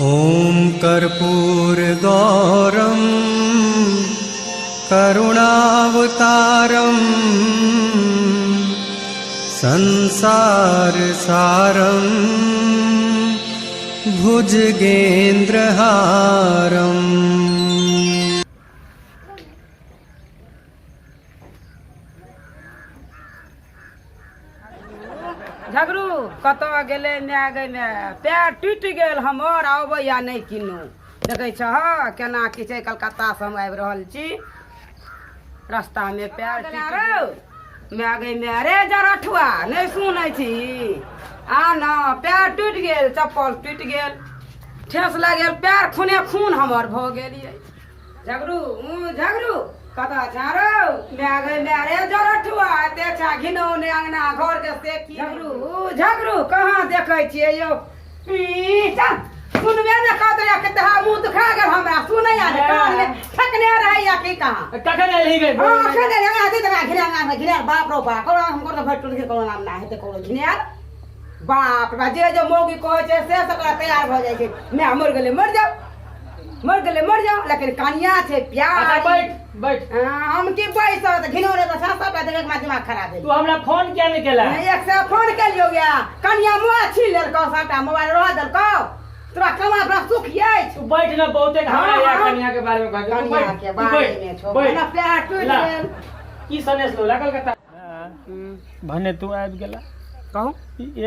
ॐ कर्पूरगौरं करुणावतारं संसारसारं भुजगेन्द्रहारम्। झगड़ू कत गेले ने गए पैर टूट गेल हमर आबे या नहीं किनो देखे छ केना की छै कलकत्ता से हम आबि रहल छी रास्ता में पैर मैं गई मेरे जरठुआ नहीं सुनै छी आ ना पैर टूट गेल चप्पल टूट गेल ठेस लग गेल पैर खूने खून हमर भ गेलिए झगड़ू झगड़ू कता छारो मैं गई मेरे जरठुआ ते छा घिनो ने अंगना घर के से की झगड़ू कहां देखे छिए यो चल सुनबे न कहत के तहा मुंह दुखा गेल हमरा सुनै या कान में ठकने रहे या की कहां कखने ही गई हां कखने लगा दे तका घिना बाप रो बाप को हमको तो भटुल के कोनो नाम ना हेते कोनो घिना बाप रे जे जो मोगी कहै छै से सब तैयार भ जाय छै मैं मर गेले मर जाओ लेकिन कनिया छे प्यार बैठ बैठ हम की बैठ त घिनो रे त सासा पे देख के दिमाग खराब है तू हमरा फोन क्या नहीं केला एक से फोन के लियो गया कनिया मोबाइल छीन लेल को साटा मोबाइल रह दल को तोरा कमा पर सुख है तू बैठ ना बहुते हमरा या कन्या के बारे में कह कनिया के बारे में छो ना प्यार टूट गेल की सनेस लो लागल कता भने तू आबि गेला कहू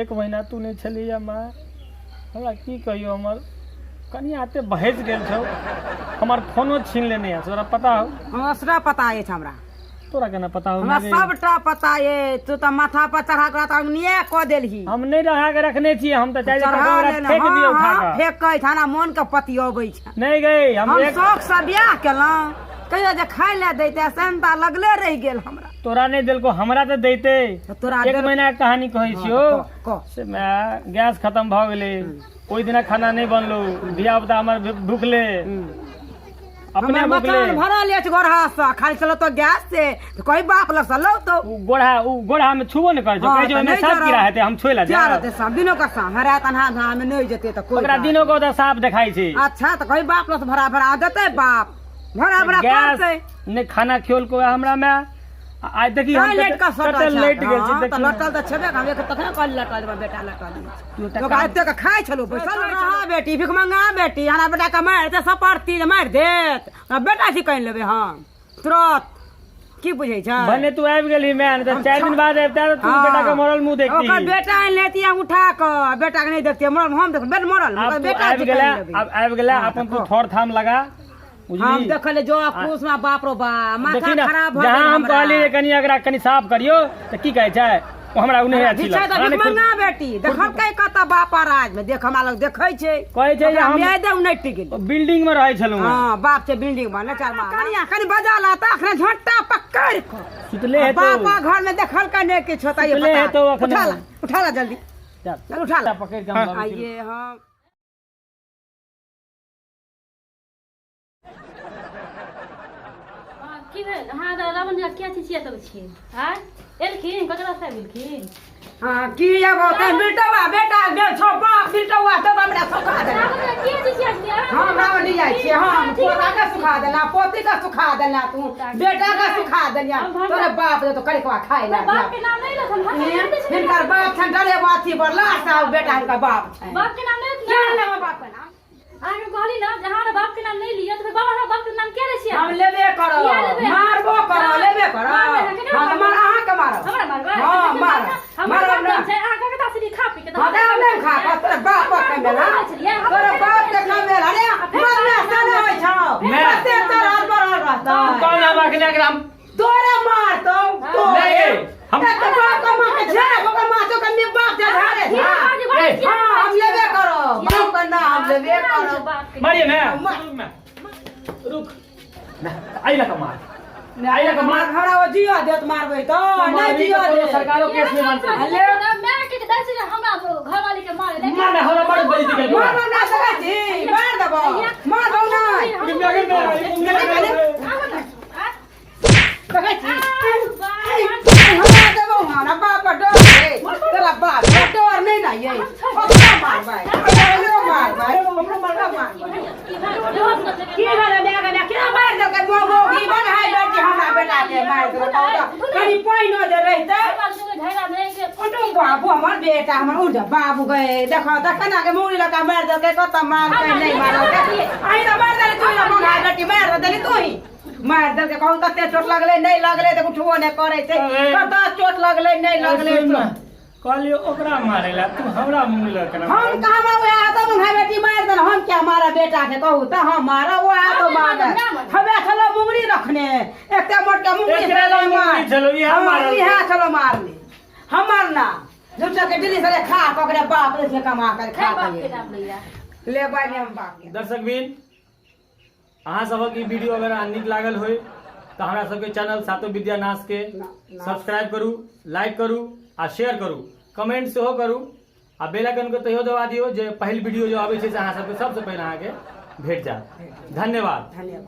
एक महीना तू नहीं छलिया मां हमरा की कहियो हमर कनिया आते बहज गेल छौ हमर फोनो छीन लेने है तोरा पता हो हमरा सबटा पता है हमरा तोरा केना पता हो हमरा सबटा पता है तू त माथा पर चढ़ा के त निये क देलही हम नहीं रहा के रखने छी हम त चाहे हमरा फेंक दियो उठा के फेंक के थाना मन के पति अबै छै नहीं गई हम एक शौक से बियाह केलौ कहियो जे खाय ले दैते संता लगले रह गेल हमरा तोरा नहीं दिल को हमरा तो देते तोरा एक महीना के कहानी कहै छियो कह से मैं गैस खत्म भ गेले कोई दिन खाना नहीं बनलो धिया पुता हमर भूखले अपने भूखले भरा ले छ गोरहा से खाली चलो तो गैस से तो कोई बाप लग सलो तो उ गोड़ा में छुबो नहीं कर जो कह जो में साफ गिरा हेते हम छोइला जा रहते सब दिनों का सा हरा तन्हा धा में नहीं जते तो कोई ओकरा दिनो को तो साफ दिखाई छै अच्छा तो कोई बाप लग भरा भरा देते बाप भरा भरा करते ने खाना खियोल को हमरा में आज देखी हम लेट का सटा लेट गेल छी त लटल त छबे हम एक तखन कल लटल बेटा लटल तो गाते का खाय छलो पैसा रहा बेटी भिख मंगा बेटी हमरा बेटा का मार ते सपरती मार देत बेटा छी कहि लेबे हम तुरंत की बुझै छ भने तू आबि गेली मैन त 4 दिन बाद आबता तू बेटा का मरल मुंह देखती ओकर बेटा लेती उठा क बेटा के नहीं देखती मरल हम देख बेटा मरल बेटा आबि गेला अब आबि गेला अपन तू थोड़ थाम लगा हम देखले जो क्रूस में बाप रो बा माथा खराब भ जहां हम कहली कनी अगर कनी साफ करियो त की कहै छै हमरा उन्हें अच्छी लग मंगा बेटी देखल कई कता बापा राज में देख हमरा लोग देखै छै कहै छै जे हम एकदम नहीं टिक बिल्डिंग में रहै छलु हां बाप के बिल्डिंग में चार मार कनिया कनी बजा ला त अखने झट्टा पकड़ क सुतले है तो बापा घर में देखल कने के छोता ये सुतले है तो उठा ला जल्दी चल उठा ला पकड़ के हम आइए हम की भेल हां रावण जी क्या चीज छियै तब छी हां एलखिन ककरा से एलखिन हां की अब त बेटवा बेटा गेल छ बाप बेटवा त हमरा सुखा दे रावण जी क्या चीज छियै हम रावण जी जाय छी हम पोता का सुखा देला पोती का सुखा देला तू बेटा का सुखा देला तोरे बाप तो कड़कवा खाए ना बाप के नाम नहीं लखन हिनकर बाप छन डरे बाती पर लाश आ बेटा हिनका बाप छै बाप के नाम नहीं क्या लिया नाम बाप का नाम आगे कहली ना जहां बाप के नाम नहीं लिया तो बाबा का बाप के नाम क्या रे छियै हम लेबे करो मारबो करो लेबे करो हम मार अहां के मारो हमरा मारबे हां मार मारो ना छै अहां के कता से खा पी के हां नहीं खा तोरे बाप के मेला तोरे बाप के नाम मेला रे मरना साला होय छौ कते तोरा बरल रहता कौन हम अखने ग्राम तोरे मार तो तो हम बाप का मां के छे ओकर मां तो कन्ने बाप जा धारे हां हम लेबे करो बाप का नाम लेबे करो मारिए ना रुक ना आइला का मार आइला का मार हमरा वो जियो देत मारबे तो नहीं जियो दे सरकारो केस में मानते हेलो मैं के दस से हमरा घर वाली के मारे मार ना हमरा बड़ बड़ी दिक्कत मार ना सके जी मार दबो मार दो ना सके जी हमरा देबो हमरा बाप डर तेरा बाप डर नहीं ना ये मार भाई मार भाई हमरा उठो बाबू हमार बेटा हमार उठ जा बाबू गए देखो देखना के मुड़ी लगा मार दे के कत मार के नहीं मारो के आई ना मार दे तू ना मंगा बेटी मार दे तू ही मार दे के कहू तते चोट लगले नहीं लगले तो उठबो नहीं करे छे कत चोट लगले नहीं लगले कहलियो ओकरा मारेला तू हमरा मुंह लगा हम कहां हुए आ तो भाई बेटी मार दे हम क्या मारा बेटा के कहू तो हम मारा वो आ तो मार हमें चलो मुंगरी रखने एकटा मोट के मुंगरी चलो मार चलो ये मार ये चलो मार ले हमार ना झूठा के दिल्ली से खा पकड़े बाप रे से कमा कर खा के ले बाय हम बाप के दर्शक बिन अहाँ सबक ई वीडियो अगर नीक लागल होय तो हमरा सबके चैनल सातो विद्या नाश के सब्सक्राइब करू लाइक करू आ शेयर करू कमेंट सेहो करू आ बेल आइकन के तहियो दबा दियौ जे पहिल वीडियो जो आबै छै से अहाँ सबके सबसे पहिले अहाँ के भेट जात धन्यवाद धन्यवाद।